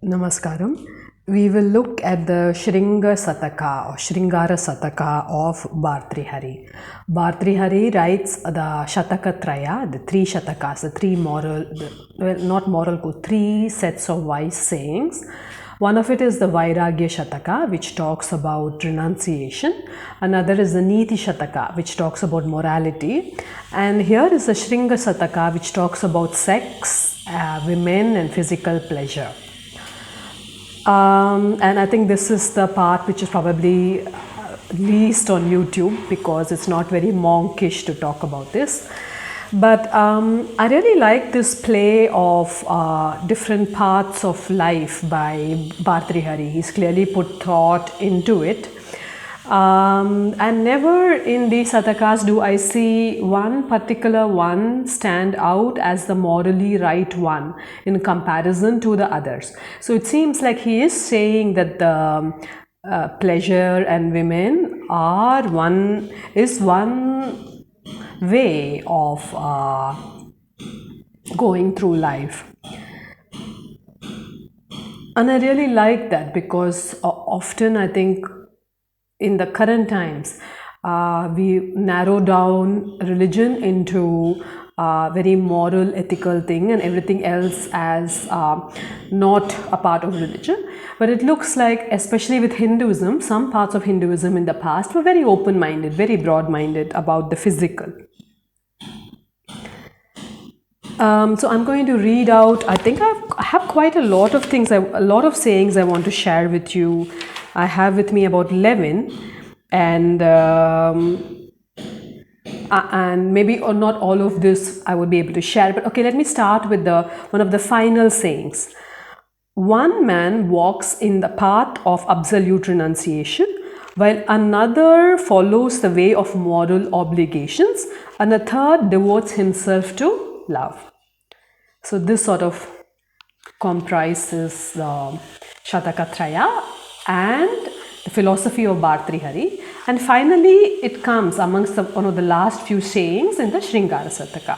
Namaskaram. We will look at the Sringara Sataka of Bhartrihari. Bhartrihari writes the Shataka Traya, the three Shatakas, the three moral, not moral, three sets of wise sayings. One of it is the Vairagya Shataka, which talks about renunciation. Another is the Niti Shataka, which talks about morality. And here is the Sringa Sataka, which talks about sex, women, and physical pleasure. And I think this is the part which is probably least on YouTube because it's not very monkish to talk about this. But I really like this play of different parts of life by Bhartrihari. He's clearly put thought into it. And never in these Satakas do I see one particular one stand out as the morally right one in comparison to the others. So it seems like he is saying that the pleasure and women are one way of going through life. And I really like that because often I think in the current times, we narrow down religion into a very moral, ethical thing and everything else as not a part of religion. But it looks like, especially with Hinduism, some parts of Hinduism in the past were very open-minded, very broad-minded about the physical. So I'm going to read out, I think I have quite a lot of things, a lot of sayings I want to share with you. I have with me about 11 and maybe or not all of this I would be able to share, but okay, let me start with one of the final sayings. One man walks in the path of absolute renunciation while another follows the way of moral obligations and a third devotes himself to love. So this sort of comprises the Shataka Traya and the philosophy of Bhartrihari, and finally it comes amongst one of the last few sayings in the Sringara Sataka.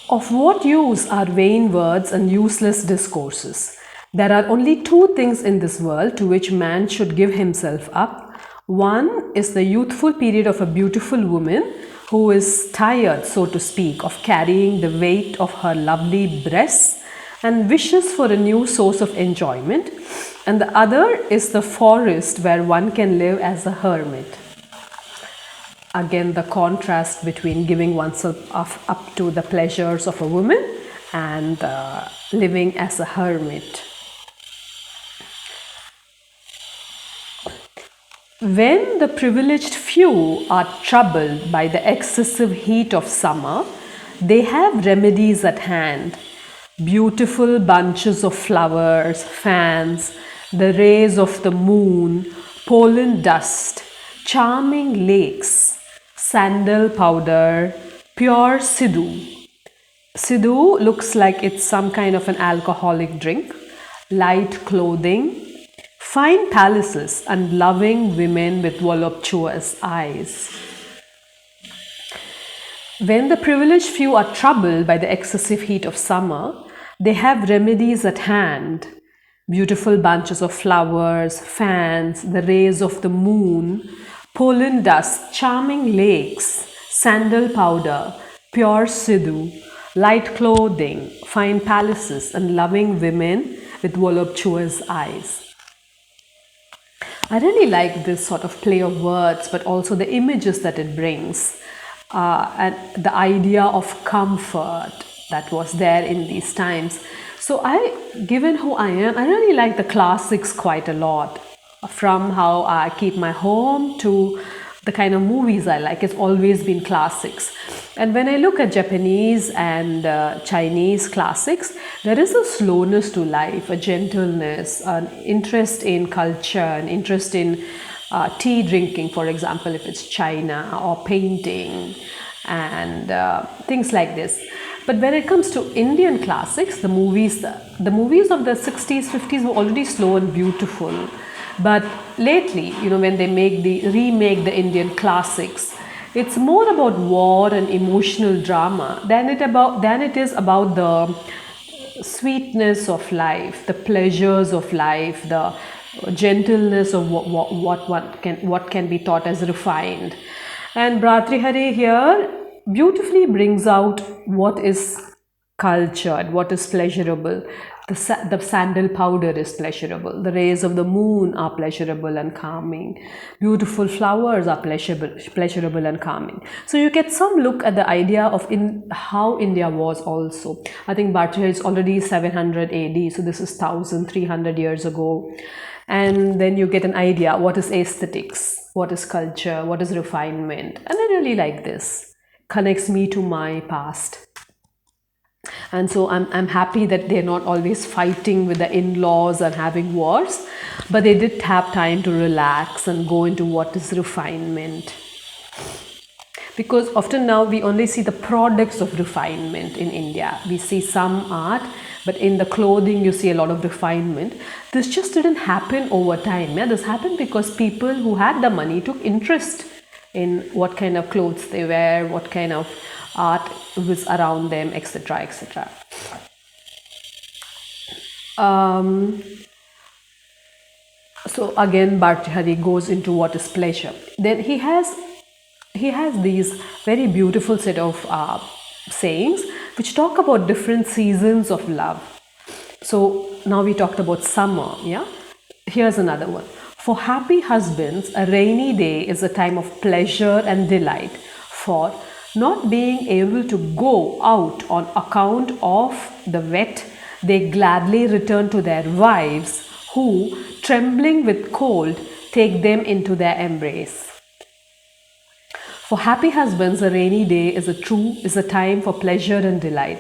Of what use are vain words and useless discourses? There are only two things in this world to which man should give himself up. One is the youthful period of a beautiful woman who is tired, so to speak, of carrying the weight of her lovely breasts and wishes for a new source of enjoyment, and the other is the forest where one can live as a hermit. Again, the contrast between giving oneself up to the pleasures of a woman and living as a hermit. When the privileged few are troubled by the excessive heat of summer, they have remedies at hand. Beautiful bunches of flowers, fans, the rays of the moon, pollen dust, charming lakes, sandal powder, pure sidhu. Sidhu looks like it's some kind of an alcoholic drink, light clothing, fine palaces and loving women with voluptuous eyes. When the privileged few are troubled by the excessive heat of summer, they have remedies at hand. Beautiful bunches of flowers, fans, the rays of the moon, pollen dust, charming lakes, sandal powder, pure sidhu, light clothing, fine palaces, and loving women with voluptuous eyes. I really like this sort of play of words, but also the images that it brings. And the idea of comfort that was there in these times. So given who I am, I really like the classics quite a lot. From how I keep my home to the kind of movies I like, it's always been classics. And when I look at Japanese and Chinese classics, there is a slowness to life, a gentleness, an interest in culture, an interest in tea drinking, for example, if it's China, or painting and things like this. But when it comes to Indian classics, the movies of the 60s, 50s were already slow and beautiful. But lately, when they remake the Indian classics, it's more about war and emotional drama than it is about the sweetness of life, the pleasures of life, the gentleness of what can be thought as refined. And Bhartrihari here beautifully brings out what is cultured, what is pleasurable. The sandal powder is pleasurable. The rays of the moon are pleasurable and calming. Beautiful flowers are pleasurable and calming. So you get some look at the idea of how India was also. I think Bhartrihari is already 700 AD, so this is 1300 years ago. And then you get an idea what is aesthetics, what is culture, what is refinement. And I really like this. Connects me to my past. And so I'm happy that they're not always fighting with the in-laws and having wars, but they did have time to relax and go into what is refinement. Because often now we only see the products of refinement in India. We see some art, but in the clothing you see a lot of refinement. This just didn't happen over time. Yeah? This happened because people who had the money took interest in what kind of clothes they wear, what kind of art was around them, etc., etc. So again, Bhartrihari goes into what is pleasure. Then he has these very beautiful set of sayings which talk about different seasons of love. So now we talked about summer. Yeah, here's another one. For happy husbands, a rainy day is a time of pleasure and delight. For not being able to go out on account of the wet, they gladly return to their wives, who, trembling with cold, take them into their embrace. For happy husbands, a rainy day is a time for pleasure and delight.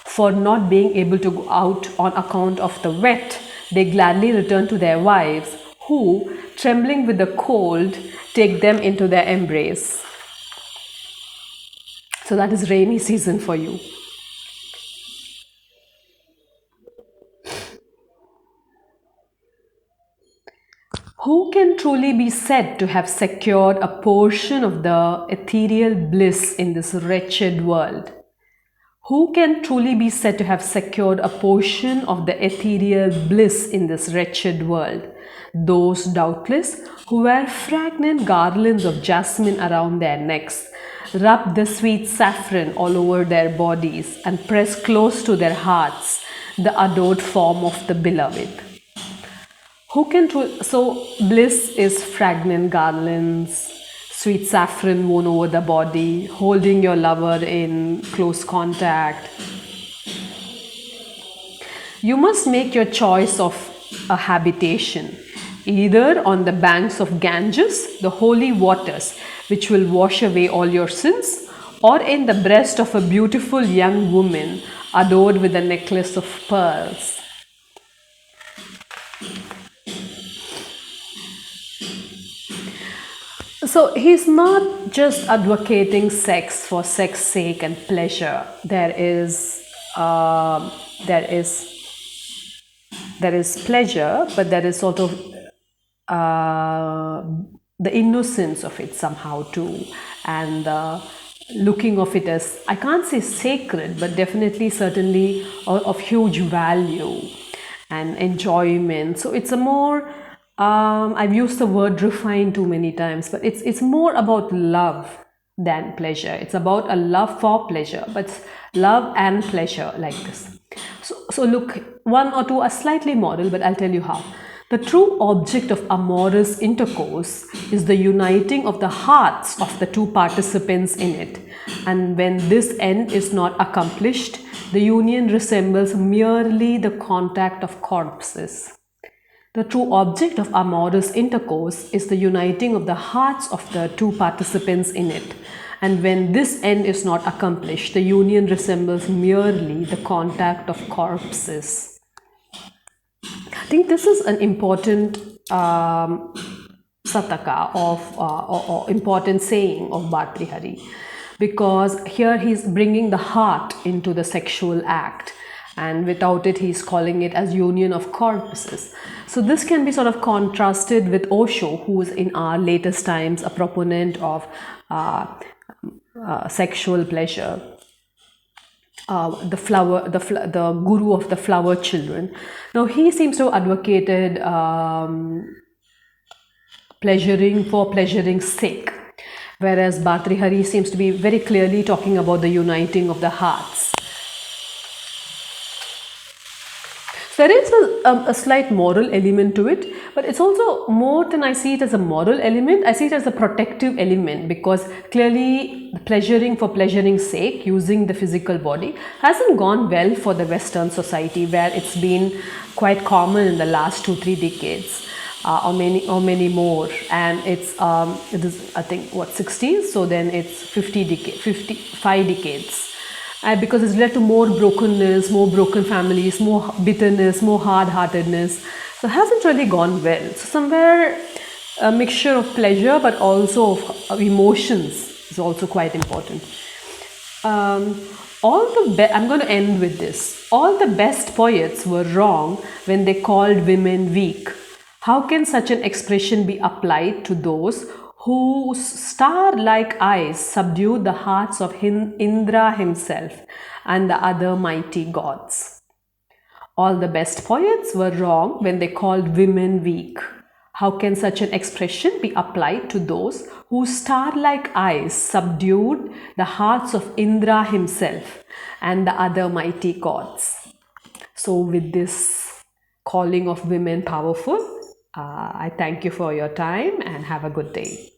For not being able to go out on account of the wet, they gladly return to their wives, who, trembling with the cold, take them into their embrace. So that is rainy season for you. Who can truly be said to have secured a portion of the ethereal bliss in this wretched world? Who can truly be said to have secured a portion of the ethereal bliss in this wretched world? Those, doubtless, who wear fragrant garlands of jasmine around their necks, rub the sweet saffron all over their bodies, and press close to their hearts the adored form of the beloved. Who can so bliss is fragrant garlands, sweet saffron worn over the body, holding your lover in close contact. You must make your choice of a habitation, either on the banks of Ganges, the holy waters which will wash away all your sins, or in the breast of a beautiful young woman adored with a necklace of pearls. So he's not just advocating sex for sex's sake and pleasure. There is pleasure, but there is sort of the innocence of it somehow too, and looking of it as, I can't say sacred, but definitely certainly of huge value and enjoyment. So it's a more I've used the word refined too many times, but it's more about love than pleasure. It's about a love for pleasure, but love and pleasure like this. So look, one or two are slightly moral, but I'll tell you how. The true object of amorous intercourse is the uniting of the hearts of the two participants in it. And when this end is not accomplished, the union resembles merely the contact of corpses. The true object of amorous intercourse is the uniting of the hearts of the two participants in it. And when this end is not accomplished, the union resembles merely the contact of corpses. I think this is an important sataka or important saying of Bhartrihari, because here he's bringing the heart into the sexual act, and without it he's calling it as union of corpses. So this can be sort of contrasted with Osho, who is in our latest times a proponent of sexual pleasure. the guru of the flower children. Now he seems to have advocated pleasuring for pleasuring's sake, whereas Bhartrihari seems to be very clearly talking about the uniting of the hearts. There is a slight moral element to it, but it's also more than I see it as a moral element. I see it as a protective element, because clearly pleasuring for pleasuring's sake, using the physical body, hasn't gone well for the Western society, where it's been quite common in the last 2-3 decades. Or many more, and it is I think what, 60s, so then it's 55 decades. Because it's led to more brokenness, more broken families, more bitterness, more hard-heartedness. So it hasn't really gone well. So somewhere a mixture of pleasure but also of emotions is also quite important. I'm going to end with this. All the best poets were wrong when they called women weak. How can such an expression be applied to those whose star-like eyes subdued the hearts of Indra himself and the other mighty gods? All the best poets were wrong when they called women weak. How can such an expression be applied to those whose star-like eyes subdued the hearts of Indra himself and the other mighty gods? So with this calling of women powerful, I thank you for your time and have a good day.